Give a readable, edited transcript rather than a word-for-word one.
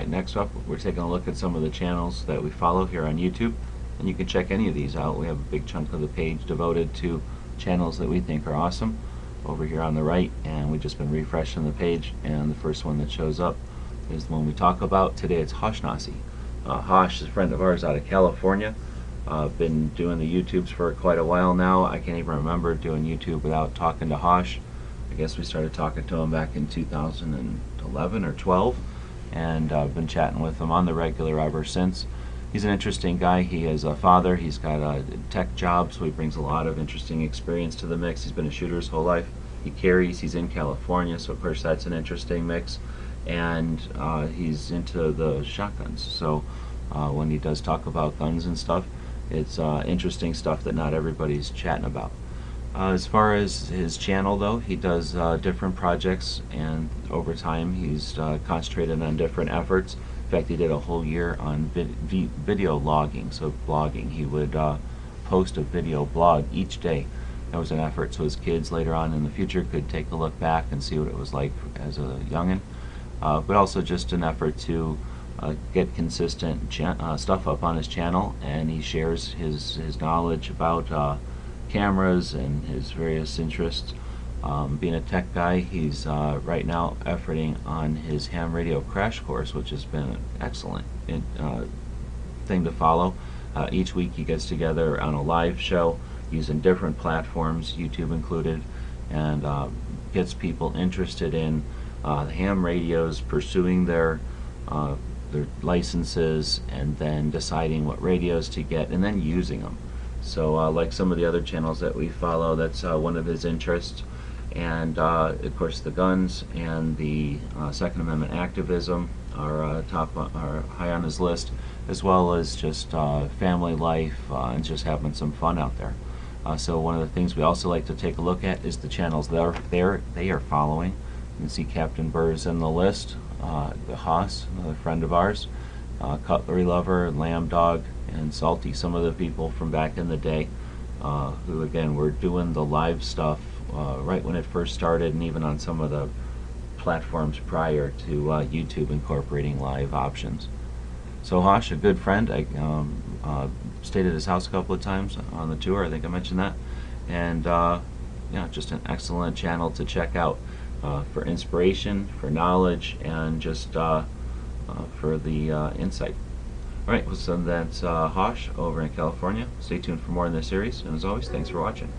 Alright, next up we're taking a look at some of the channels that we follow here on YouTube, and you can check any of these out. We have a big chunk of the page devoted to channels that we think are awesome over here on the right, and we've just been refreshing the page, and the first one that shows up is the one we talk about today. It's hoshnasi. Hosh is a friend of ours out of California. Been doing the YouTubes for quite a while now. I can't even remember doing YouTube without talking to Hosh. I guess we started talking to him back in 2011 or 12, and I've been chatting with him on the regular ever since. He's an interesting guy. He is a father. He's got a tech job, so he brings a lot of interesting experience to the mix. He's been a shooter his whole life. He carries. He's in California, so of course that's an interesting mix. And he's into the shotguns. So when he does talk about guns and stuff, it's interesting stuff that not everybody's chatting about. As far as his channel, though, he does different projects, and over time he's concentrated on different efforts. In fact, he did a whole year on video logging, so blogging. He would post a video blog each day. That was an effort so his kids later on in the future could take a look back and see what it was like as a youngin'. But also just an effort to get consistent stuff up on his channel, and he shares his knowledge about cameras and his various interests. Being a tech guy, he's right now efforting on his ham radio crash course, which has been an excellent thing to follow. Each week he gets together on a live show using different platforms, YouTube included, and gets people interested in ham radios, pursuing their licenses, and then deciding what radios to get, and then using them. So like some of the other channels that we follow, that's one of his interests. And of course the guns and the Second Amendment activism are are high on his list, as well as just family life and just having some fun out there. So one of the things we also like to take a look at is the channels they are following. You can see Captain Burr's in the list, the Hosh, another friend of ours, Cutlery Lover, Lamb Dog, and Salty, some of the people from back in the day who again were doing the live stuff right when it first started, and even on some of the platforms prior to YouTube incorporating live options. So Hosh, a good friend. I stayed at his house a couple of times on the tour. I think I mentioned that. And yeah, just an excellent channel to check out for inspiration, for knowledge, and just for the insight. Alright, so that's Hosh over in California. Stay tuned for more in this series, and as always, thanks for watching.